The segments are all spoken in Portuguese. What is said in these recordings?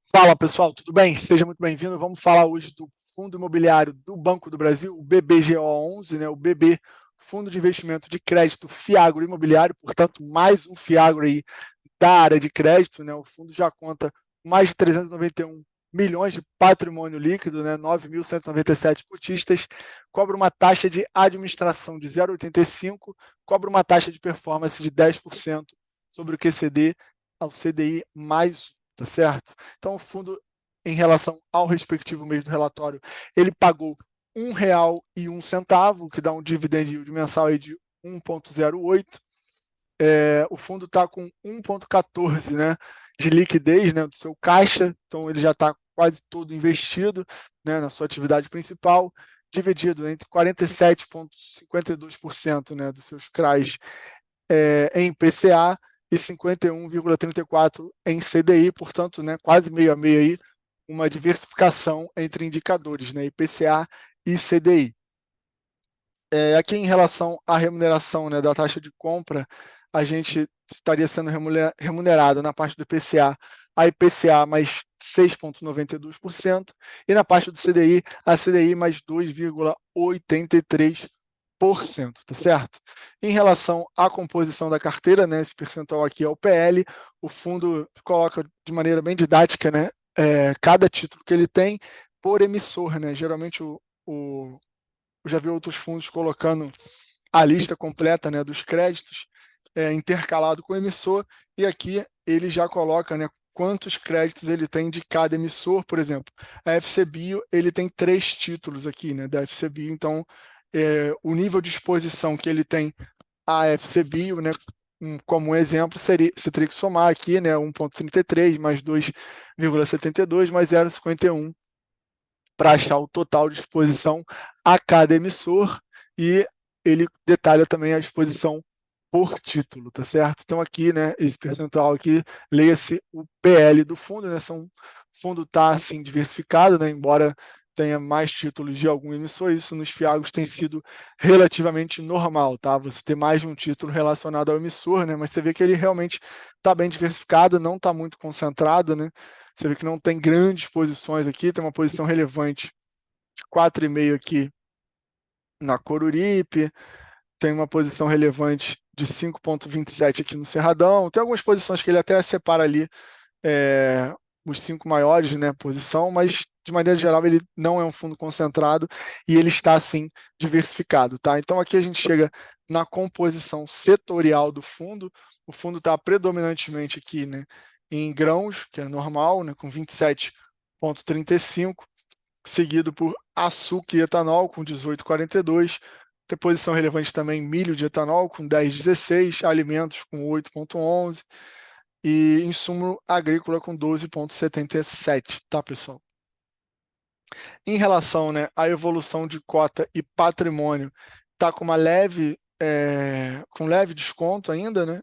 Fala pessoal, tudo bem? Seja muito bem-vindo. Vamos falar hoje do Fundo Imobiliário do Banco do Brasil, o BBGO11, né? O BB, Fundo de Investimento de Crédito Fiagro Imobiliário, portanto, mais um Fiagro aí da área de crédito, né? O fundo já conta com mais de 391 milhões de patrimônio líquido, né? 9.197 cotistas, cobra uma taxa de administração de 0,85, cobra uma taxa de performance de 10% sobre o QCD ao CDI mais 1, tá certo? Então, o fundo, em relação ao respectivo mês do relatório, ele pagou R$ 1,01, que dá um dividend yield mensal aí de 1,08. O fundo está com 1,14, né, de liquidez, né, do seu caixa, então ele já está quase todo investido, né, na sua atividade principal, dividido entre 47,52%, né, dos seus CRAs em PCA e 51,34% em CDI, portanto, né, quase meio a meio aí, uma diversificação entre indicadores, né, IPCA e CDI. Aqui em relação à remuneração, né, da taxa de compra, a gente estaria sendo remunerado na parte do IPCA, a IPCA mais 6,92%, e na parte do CDI, a CDI mais 2,83%, tá certo? Em relação à composição da carteira, né, esse percentual aqui é o PL, o fundo coloca de maneira bem didática, né, cada título que ele tem por emissor, né, geralmente eu já vi outros fundos colocando a lista completa, né, dos créditos, intercalado com o emissor, e aqui ele já coloca, né, quantos créditos ele tem de cada emissor. Por exemplo, a FCBio ele tem 3 títulos aqui, né, da FCBio, então o nível de exposição que ele tem a FCBio, né, como um exemplo, você teria que somar aqui, né, 1,33 mais 2,72 mais 0,51 para achar o total de exposição a cada emissor, e ele detalha também a exposição por título, tá certo? Então aqui, né, esse percentual aqui, leia-se o PL do fundo, né? O fundo está assim diversificado, né, embora tenha mais títulos de algum emissor, isso nos FIAGos tem sido relativamente normal, tá? Você ter mais de um título relacionado ao emissor, né? Mas você vê que ele realmente está bem diversificado, não está muito concentrado, né? Você vê que não tem grandes posições aqui, tem uma posição relevante de 4,5 aqui na Coruripe, tem uma posição relevante de 5,27 aqui no Cerradão, tem algumas posições que ele até separa ali os 5 maiores, né, posição, mas de maneira geral ele não é um fundo concentrado e ele está assim diversificado, tá? Então aqui a gente chega na composição setorial do fundo. O fundo está predominantemente aqui, né, em grãos, que é normal, né, com 27,35, seguido por açúcar e etanol com 18,42. Tem posição relevante também milho de etanol com 10,16, alimentos com 8,11 e insumo agrícola com 12,77, tá, pessoal? Em relação, né, à evolução de cota e patrimônio, tá com com leve desconto ainda, né,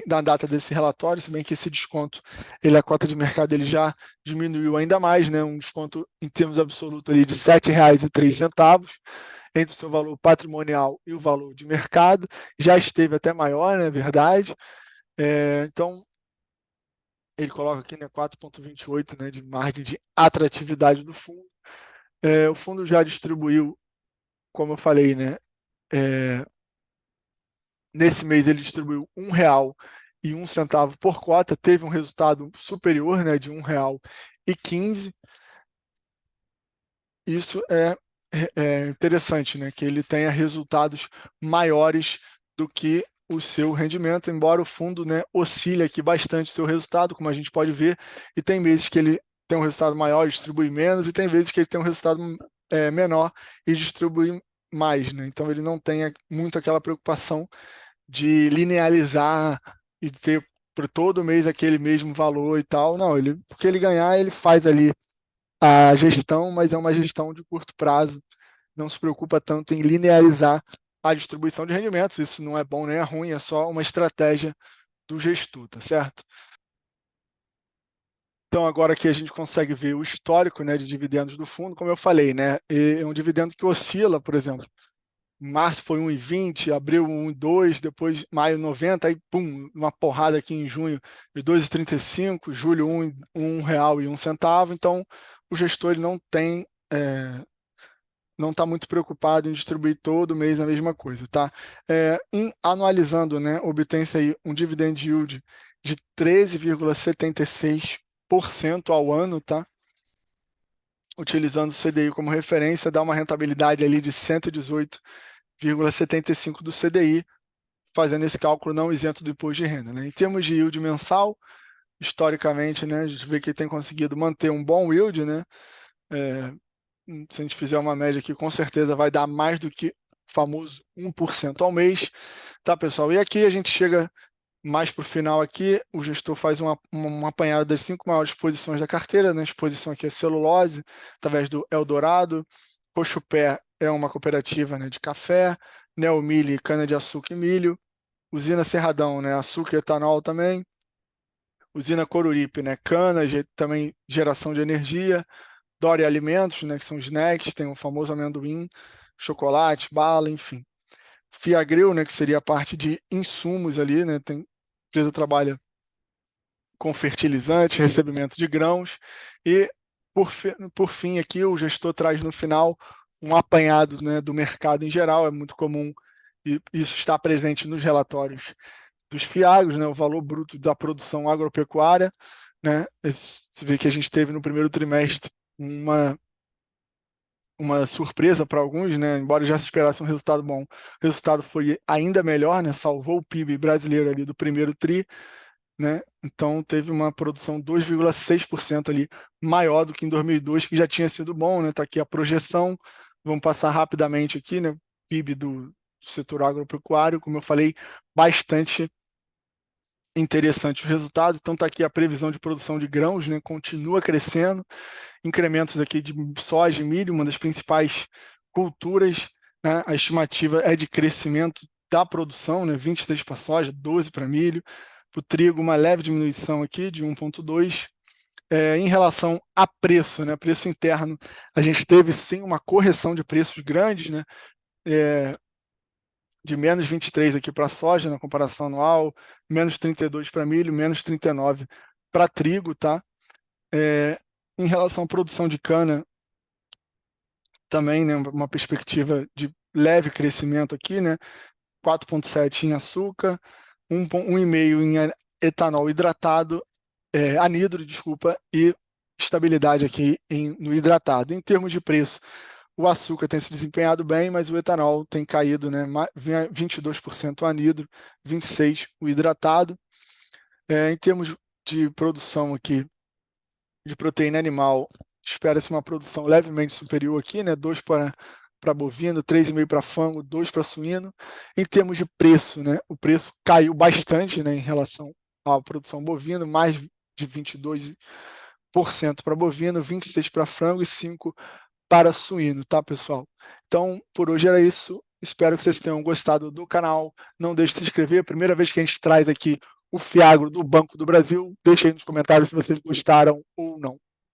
na data desse relatório, se bem que esse desconto, a cota de mercado ele já diminuiu ainda mais, né, um desconto em termos absolutos ali de R$ 7,03 entre o seu valor patrimonial e o valor de mercado, já esteve até maior, né, verdade. Então, ele coloca aqui, né, 4,28, né, de margem de atratividade do fundo. O fundo já distribuiu, como eu falei, né, nesse mês ele distribuiu R$ 1,01 por cota, teve um resultado superior, né, de R$ 1,15. Isso é interessante, né, que ele tenha resultados maiores do que o seu rendimento, embora o fundo, né, oscile aqui bastante o seu resultado, como a gente pode ver, e tem meses que ele tem um resultado maior e distribui menos, e tem vezes que ele tem um resultado menor e distribui mais, né? Então ele não tem muito aquela preocupação de linearizar e ter por todo mês aquele mesmo valor e tal. Não, porque ele ganhar, ele faz ali a gestão, mas é uma gestão de curto prazo, não se preocupa tanto em linearizar a distribuição de rendimentos. Isso não é bom nem é ruim, é só uma estratégia do gestor, tá certo? Então, agora aqui a gente consegue ver o histórico, né, de dividendos do fundo, como eu falei, né, é um dividendo que oscila, por exemplo. março foi 1,20, abril 1,2, depois maio 90, aí pum, uma porrada aqui em junho de 2,35, julho R$ 1,01. Então, o gestor ele não está muito preocupado em distribuir todo mês a mesma coisa, tá? Anualizando, né, obtém-se aí um dividend yield de 13,76% ao ano, tá? Utilizando o CDI como referência, dá uma rentabilidade ali de 118,75 do CDI, fazendo esse cálculo não isento do imposto de renda, né? Em termos de yield mensal, historicamente, né, a gente vê que tem conseguido manter um bom yield, né? Se a gente fizer uma média aqui, com certeza vai dar mais do que o famoso 1% ao mês, tá, pessoal? E aqui a gente chega mais para o final aqui, o gestor faz uma apanhada das 5 maiores posições da carteira, né? A exposição aqui é celulose, através do Eldorado, Cochupé é uma cooperativa, né, de café, Neomilho, cana-de-açúcar e milho, Usina Cerradão, né, açúcar e etanol também, Usina Coruripe, né, cana, também geração de energia, Dori Alimentos, né, que são snacks, tem o famoso amendoim, chocolate, bala, enfim. Fiagril, né, que seria a parte de insumos ali, né, a empresa trabalha com fertilizante, recebimento de grãos, e por fim aqui o gestor traz no final um apanhado, né, do mercado em geral. É muito comum e isso está presente nos relatórios dos FIAGROS, né, o valor bruto da produção agropecuária, né, você vê que a gente teve no primeiro trimestre uma surpresa para alguns, né? Embora já se esperasse um resultado bom, o resultado foi ainda melhor, né? Salvou o PIB brasileiro ali do primeiro tri, né? Então teve uma produção 2,6% ali maior do que em 2002, que já tinha sido bom, né? Tá aqui a projeção. Vamos passar rapidamente aqui, né? PIB do setor agropecuário, como eu falei, bastante interessante os resultados. Então tá aqui a previsão de produção de grãos, né? Continua crescendo, incrementos aqui de soja e milho, uma das principais culturas, né? A estimativa é de crescimento da produção, né? 23 para soja, 12 para milho. Para o trigo, uma leve diminuição aqui de 1,2. Em relação a preço, né? Preço interno, a gente teve sim uma correção de preços grandes, né? De menos 23 aqui para soja na comparação anual, menos 32 para milho, menos 39 para trigo, tá? Em relação à produção de cana, também, né, uma perspectiva de leve crescimento aqui, né? 4,7 em açúcar, 1,5 em etanol hidratado, anidro, desculpa, e estabilidade aqui no hidratado. Em termos de preço, o açúcar tem se desempenhado bem, mas o etanol tem caído, né? 22% o anidro, 26% o hidratado. Em termos de produção aqui de proteína animal, espera-se uma produção levemente superior aqui, né? 2 para bovino, 3,5 para frango, 2 para suíno. Em termos de preço, né? O preço caiu bastante, né, em relação à produção bovina, mais de 22% para bovino, 26% para frango e 5% para suíno, tá, pessoal? Então, por hoje era isso. Espero que vocês tenham gostado do canal. Não deixe de se inscrever. Primeira vez que a gente traz aqui o Fiagro do Banco do Brasil. Deixe aí nos comentários se vocês gostaram ou não.